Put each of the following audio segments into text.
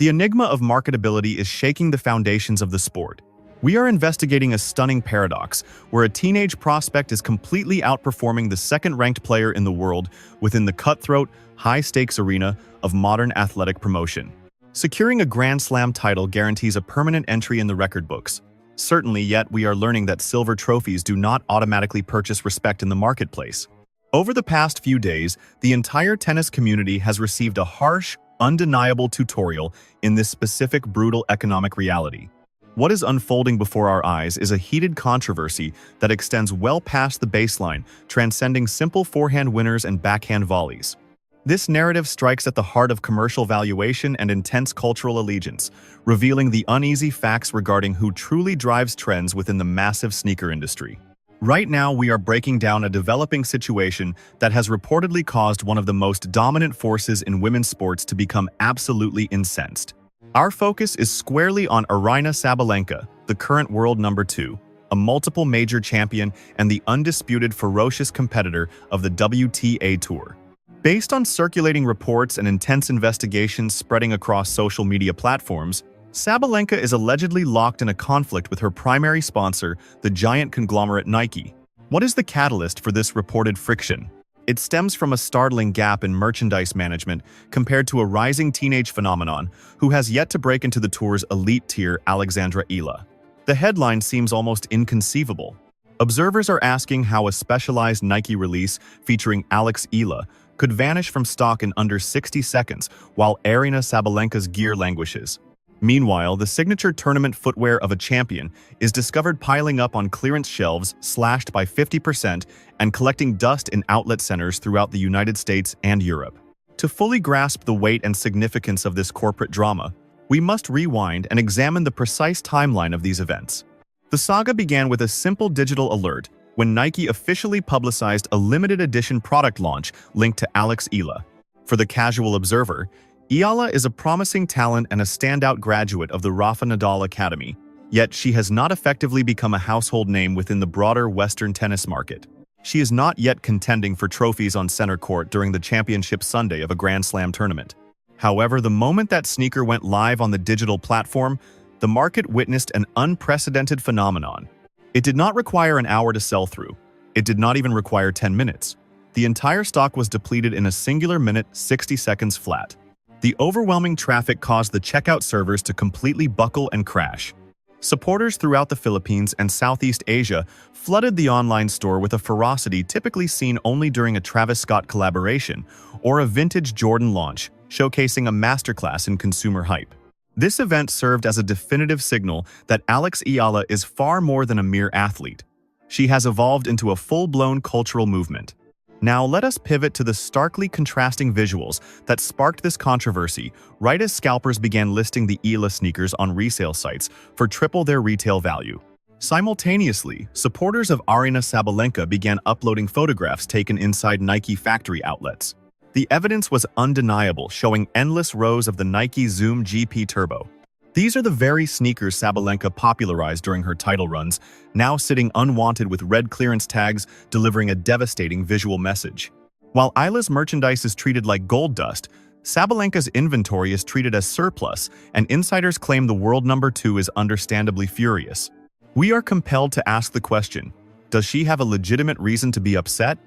The enigma of marketability is shaking the foundations of the sport. We are investigating a stunning paradox, where a teenage prospect is completely outperforming the second-ranked player in the world within the cutthroat, high-stakes arena of modern athletic promotion. Securing a Grand Slam title guarantees a permanent entry in the record books. Certainly, yet we are learning that silver trophies do not automatically purchase respect in the marketplace. Over the past few days, the entire tennis community has received a harsh, undeniable tutorial in this specific brutal economic reality. What is unfolding before our eyes is a heated controversy that extends well past the baseline, transcending simple forehand winners and backhand volleys. This narrative strikes at the heart of commercial valuation and intense cultural allegiance, revealing the uneasy facts regarding who truly drives trends within the massive sneaker industry. Right now, we are breaking down a developing situation that has reportedly caused one of the most dominant forces in women's sports to become absolutely incensed. Our focus is squarely on Aryna Sabalenka, the current world number 2, a multiple major champion and the undisputed ferocious competitor of the WTA Tour. Based on circulating reports and intense investigations spreading across social media platforms, Sabalenka is allegedly locked in a conflict with her primary sponsor, the giant conglomerate Nike. What is the catalyst for this reported friction? It stems from a startling gap in merchandise management compared to a rising teenage phenomenon who has yet to break into the tour's elite tier, Alexandra Eala. The headline seems almost inconceivable. Observers are asking how a specialized Nike release featuring Alex Eala could vanish from stock in under 60 seconds while Aryna Sabalenka's gear languishes. Meanwhile, the signature tournament footwear of a champion is discovered piling up on clearance shelves, slashed by 50%, and collecting dust in outlet centers throughout the United States and Europe. To fully grasp the weight and significance of this corporate drama, we must rewind and examine the precise timeline of these events. The saga began with a simple digital alert when Nike officially publicized a limited edition product launch linked to Alex Eala. For the casual observer, Eala is a promising talent and a standout graduate of the Rafa Nadal Academy, yet she has not effectively become a household name within the broader Western tennis market. She is not yet contending for trophies on center court during the championship Sunday of a Grand Slam tournament. However, the moment that sneaker went live on the digital platform, the market witnessed an unprecedented phenomenon. It did not require an hour to sell through. It did not even require 10 minutes. The entire stock was depleted in a singular minute, 60 seconds flat. The overwhelming traffic caused the checkout servers to completely buckle and crash. Supporters throughout the Philippines and Southeast Asia flooded the online store with a ferocity typically seen only during a Travis Scott collaboration or a vintage Jordan launch, showcasing a masterclass in consumer hype. This event served as a definitive signal that Alex Eala is far more than a mere athlete. She has evolved into a full-blown cultural movement. Now let us pivot to the starkly contrasting visuals that sparked this controversy right as scalpers began listing the Eala sneakers on resale sites for triple their retail value. Simultaneously, supporters of Aryna Sabalenka began uploading photographs taken inside Nike factory outlets. The evidence was undeniable, showing endless rows of the Nike Zoom GP Turbo. These are the very sneakers Sabalenka popularized during her title runs, now sitting unwanted with red clearance tags, delivering a devastating visual message. While Eala's merchandise is treated like gold dust, Sabalenka's inventory is treated as surplus, and insiders claim the world number 2 is understandably furious. We are compelled to ask the question, does she have a legitimate reason to be upset?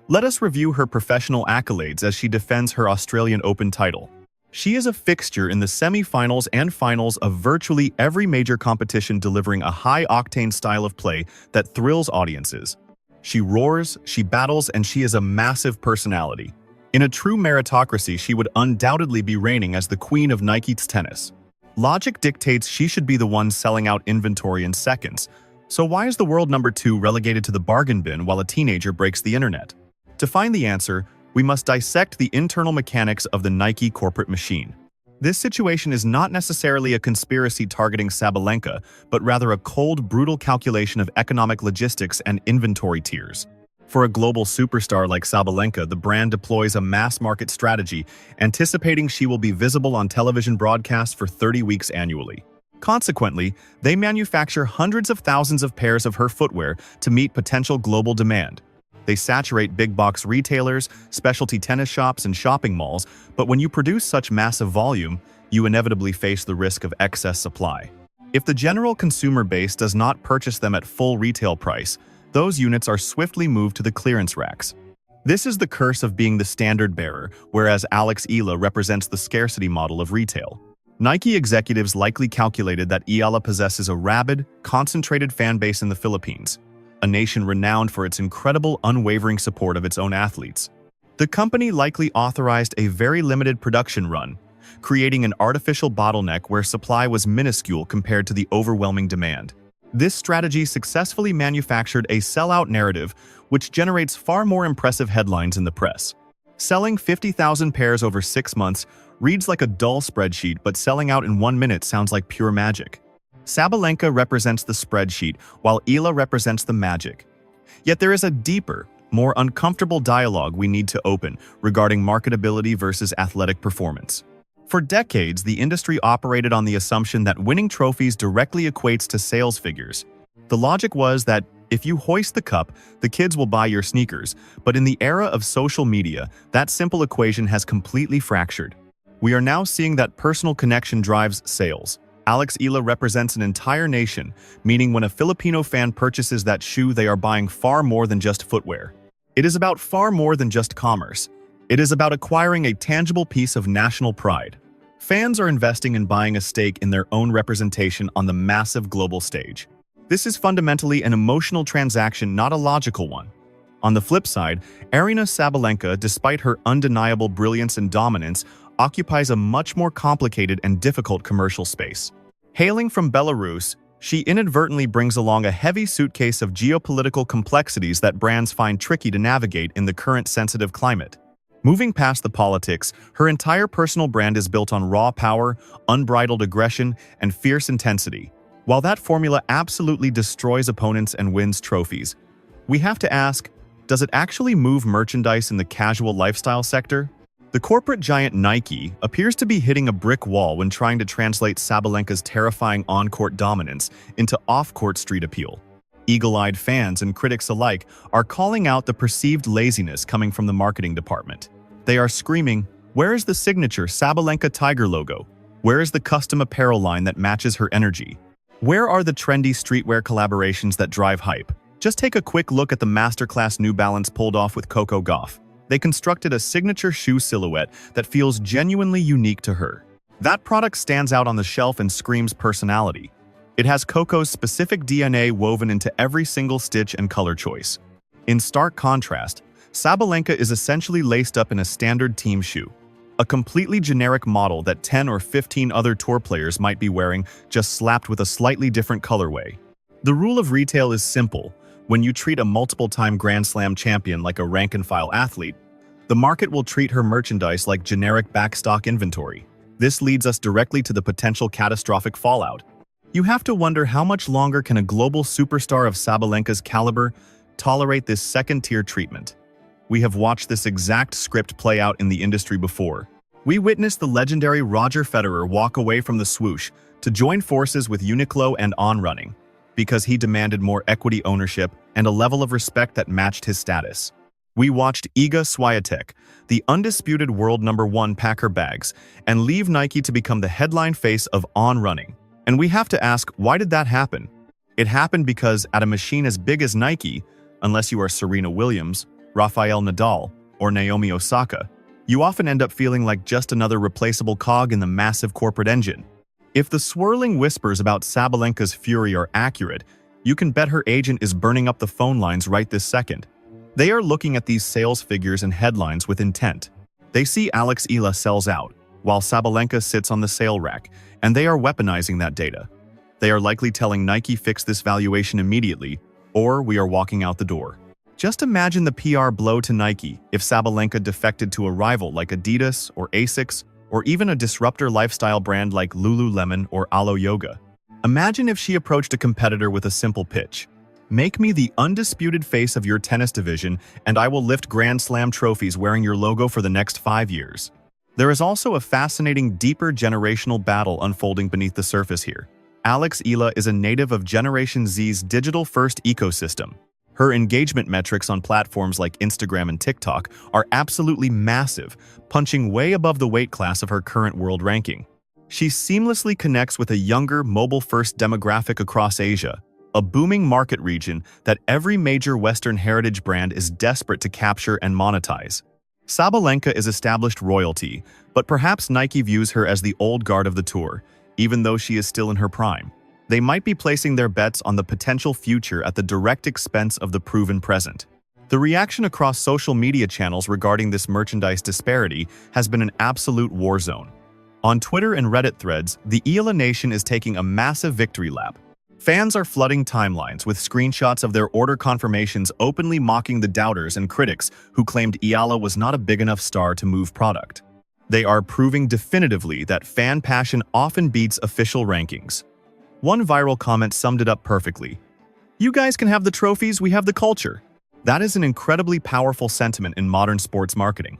Let us review her professional accolades as she defends her Australian Open title. She is a fixture in the semi-finals and finals of virtually every major competition, delivering a high-octane style of play that thrills audiences. She roars, she battles, and she is a massive personality. In a true meritocracy, she would undoubtedly be reigning as the queen of Nike's tennis. Logic dictates she should be the one selling out inventory in seconds. So why is the world number 2 relegated to the bargain bin while a teenager breaks the internet? To find the answer, we must dissect the internal mechanics of the Nike corporate machine. This situation is not necessarily a conspiracy targeting Sabalenka, but rather a cold, brutal calculation of economic logistics and inventory tiers. For a global superstar like Sabalenka, the brand deploys a mass-market strategy, anticipating she will be visible on television broadcasts for 30 weeks annually. Consequently, they manufacture hundreds of thousands of pairs of her footwear to meet potential global demand. They saturate big-box retailers, specialty tennis shops, and shopping malls, but when you produce such massive volume, you inevitably face the risk of excess supply. If the general consumer base does not purchase them at full retail price, those units are swiftly moved to the clearance racks. This is the curse of being the standard bearer, whereas Alex Eala represents the scarcity model of retail. Nike executives likely calculated that Eala possesses a rabid, concentrated fan base in the Philippines, a nation renowned for its incredible, unwavering support of its own athletes. The company likely authorized a very limited production run, creating an artificial bottleneck where supply was minuscule compared to the overwhelming demand. This strategy successfully manufactured a sellout narrative which generates far more impressive headlines in the press. Selling 50,000 pairs over 6 months reads like a dull spreadsheet, but selling out in 1 minute sounds like pure magic. Sabalenka represents the spreadsheet, while Eala represents the magic. Yet there is a deeper, more uncomfortable dialogue we need to open regarding marketability versus athletic performance. For decades, the industry operated on the assumption that winning trophies directly equates to sales figures. The logic was that if you hoist the cup, the kids will buy your sneakers, but in the era of social media, that simple equation has completely fractured. We are now seeing that personal connection drives sales. Alex Eala represents an entire nation, meaning when a Filipino fan purchases that shoe, they are buying far more than just footwear. It is about far more than just commerce. It is about acquiring a tangible piece of national pride. Fans are investing in buying a stake in their own representation on the massive global stage. This is fundamentally an emotional transaction, not a logical one. On the flip side, Aryna Sabalenka, despite her undeniable brilliance and dominance, occupies a much more complicated and difficult commercial space. Hailing from Belarus, she inadvertently brings along a heavy suitcase of geopolitical complexities that brands find tricky to navigate in the current sensitive climate. Moving past the politics, her entire personal brand is built on raw power, unbridled aggression, and fierce intensity. While that formula absolutely destroys opponents and wins trophies, we have to ask, does it actually move merchandise in the casual lifestyle sector? The corporate giant Nike appears to be hitting a brick wall when trying to translate Sabalenka's terrifying on-court dominance into off-court street appeal. Eagle-eyed fans and critics alike are calling out the perceived laziness coming from the marketing department. They are screaming, "Where is the signature Sabalenka Tiger logo? Where is the custom apparel line that matches her energy? Where are the trendy streetwear collaborations that drive hype?" Just take a quick look at the masterclass New Balance pulled off with Coco Gauff. They constructed a signature shoe silhouette that feels genuinely unique to her. That product stands out on the shelf and screams personality. It has Coco's specific DNA woven into every single stitch and color choice. In stark contrast, Sabalenka is essentially laced up in a standard team shoe, a completely generic model that 10 or 15 other tour players might be wearing, just slapped with a slightly different colorway. The rule of retail is simple. When you treat a multiple-time Grand Slam champion like a rank-and-file athlete, the market will treat her merchandise like generic backstock inventory. This leads us directly to the potential catastrophic fallout. You have to wonder, how much longer can a global superstar of Sabalenka's caliber tolerate this second-tier treatment? We have watched this exact script play out in the industry before. We witnessed the legendary Roger Federer walk away from the swoosh to join forces with Uniqlo and On Running, because he demanded more equity ownership and a level of respect that matched his status. We watched Iga Swiatek, the undisputed world #1 pack her bags and leave Nike to become the headline face of On Running. And we have to ask, why did that happen? It happened because at a machine as big as Nike, unless you are Serena Williams, Rafael Nadal, or Naomi Osaka, you often end up feeling like just another replaceable cog in the massive corporate engine. If the swirling whispers about Sabalenka's fury are accurate, you can bet her agent is burning up the phone lines right this second. They are looking at these sales figures and headlines with intent. They see Alex Eala sells out, while Sabalenka sits on the sale rack, and they are weaponizing that data. They are likely telling Nike, "Fix this valuation immediately, or we are walking out the door." Just imagine the PR blow to Nike if Sabalenka defected to a rival like Adidas or Asics, or even a disruptor lifestyle brand like Lululemon or Alo Yoga. Imagine if she approached a competitor with a simple pitch. "Make me the undisputed face of your tennis division, and I will lift Grand Slam trophies wearing your logo for the next 5 years." There is also a fascinating, deeper generational battle unfolding beneath the surface here. Alex Eala is a native of Generation Z's digital-first ecosystem. Her engagement metrics on platforms like Instagram and TikTok are absolutely massive, punching way above the weight class of her current world ranking. She seamlessly connects with a younger, mobile-first demographic across Asia, a booming market region that every major Western heritage brand is desperate to capture and monetize. Sabalenka is established royalty, but perhaps Nike views her as the old guard of the tour, even though she is still in her prime. They might be placing their bets on the potential future at the direct expense of the proven present. The reaction across social media channels regarding this merchandise disparity has been an absolute war zone. On Twitter and Reddit threads, the Eala Nation is taking a massive victory lap. Fans are flooding timelines with screenshots of their order confirmations openly mocking the doubters and critics who claimed Eala was not a big enough star to move product. They are proving definitively that fan passion often beats official rankings. One viral comment summed it up perfectly. "You guys can have the trophies, we have the culture." That is an incredibly powerful sentiment in modern sports marketing.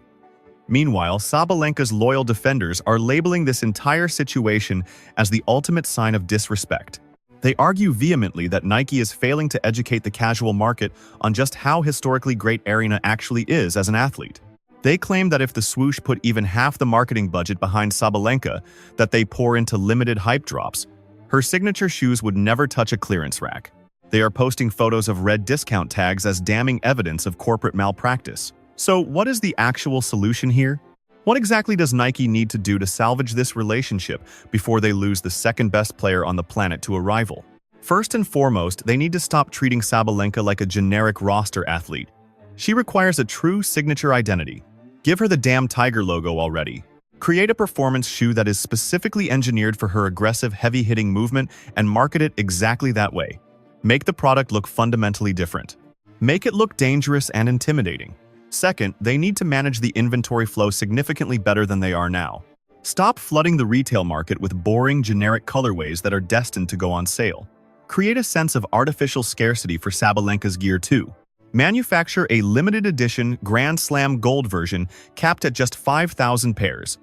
Meanwhile, Sabalenka's loyal defenders are labeling this entire situation as the ultimate sign of disrespect. They argue vehemently that Nike is failing to educate the casual market on just how historically great Aryna actually is as an athlete. They claim that if the swoosh put even half the marketing budget behind Sabalenka that they pour into limited hype drops, her signature shoes would never touch a clearance rack. They are posting photos of red discount tags as damning evidence of corporate malpractice. So what is the actual solution here? What exactly does Nike need to do to salvage this relationship before they lose the second best player on the planet to a rival? First and foremost, they need to stop treating Sabalenka like a generic roster athlete. She requires a true signature identity. Give her the damn tiger logo already. Create a performance shoe that is specifically engineered for her aggressive, heavy-hitting movement and market it exactly that way. Make the product look fundamentally different. Make it look dangerous and intimidating. Second, they need to manage the inventory flow significantly better than they are now. Stop flooding the retail market with boring, generic colorways that are destined to go on sale. Create a sense of artificial scarcity for Sabalenka's gear too. Manufacture a limited edition Grand Slam Gold version capped at just 5,000 pairs.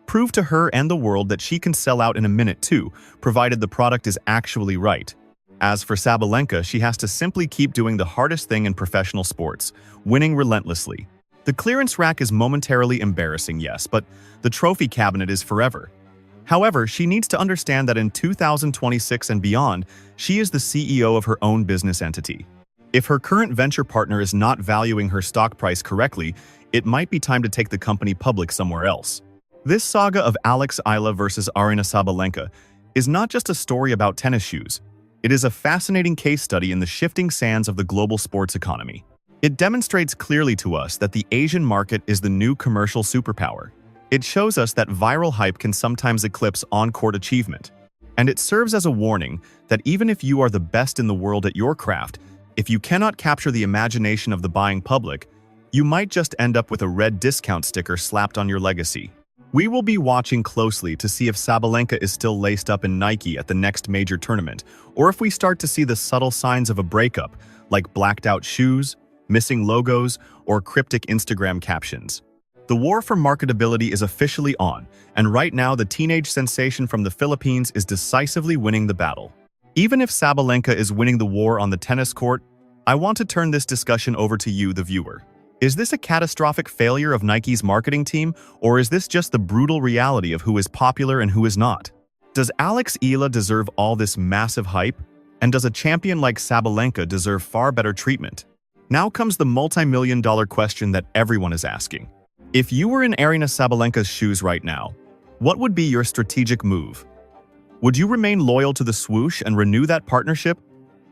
Prove to her and the world that she can sell out in a minute too, provided the product is actually right. As for Sabalenka, she has to simply keep doing the hardest thing in professional sports, winning relentlessly. The clearance rack is momentarily embarrassing, yes, but the trophy cabinet is forever. However, she needs to understand that in 2026 and beyond, she is the CEO of her own business entity. If her current venture partner is not valuing her stock price correctly, it might be time to take the company public somewhere else. This saga of Alexandra Eala versus Aryna Sabalenka is not just a story about tennis shoes. It is a fascinating case study in the shifting sands of the global sports economy. It demonstrates clearly to us that the Asian market is the new commercial superpower. It shows us that viral hype can sometimes eclipse on-court achievement. And it serves as a warning that even if you are the best in the world at your craft, if you cannot capture the imagination of the buying public, you might just end up with a red discount sticker slapped on your legacy. We will be watching closely to see if Sabalenka is still laced up in Nike at the next major tournament, or if we start to see the subtle signs of a breakup, like blacked-out shoes, missing logos, or cryptic Instagram captions. The war for marketability is officially on, and right now the teenage sensation from the Philippines is decisively winning the battle. Even if Sabalenka is winning the war on the tennis court, I want to turn this discussion over to you, the viewer. Is this a catastrophic failure of Nike's marketing team, or is this just the brutal reality of who is popular and who is not? Does Alexandra Eala deserve all this massive hype? And does a champion like Sabalenka deserve far better treatment? Now comes the multi-million-dollar question that everyone is asking. If you were in Aryna Sabalenka's shoes right now, what would be your strategic move? Would you remain loyal to the swoosh and renew that partnership?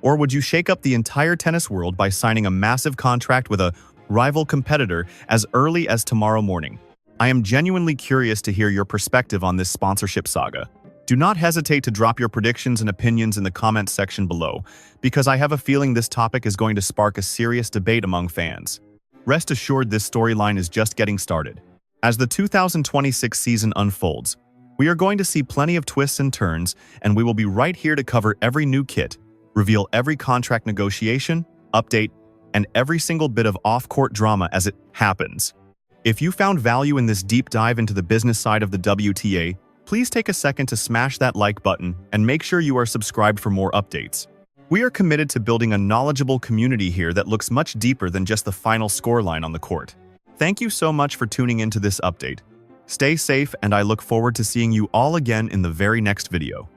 Or would you shake up the entire tennis world by signing a massive contract with a rival competitor as early as tomorrow morning? I am genuinely curious to hear your perspective on this sponsorship saga. Do not hesitate to drop your predictions and opinions in the comments section below, because I have a feeling this topic is going to spark a serious debate among fans. Rest assured, this storyline is just getting started. As the 2026 season unfolds, we are going to see plenty of twists and turns, and we will be right here to cover every new kit, reveal every contract negotiation, update, and every single bit of off-court drama as it happens. If you found value in this deep dive into the business side of the WTA, please take a second to smash that like button and make sure you are subscribed for more updates. We are committed to building a knowledgeable community here that looks much deeper than just the final scoreline on the court. Thank you so much for tuning into this update. Stay safe, and I look forward to seeing you all again in the very next video.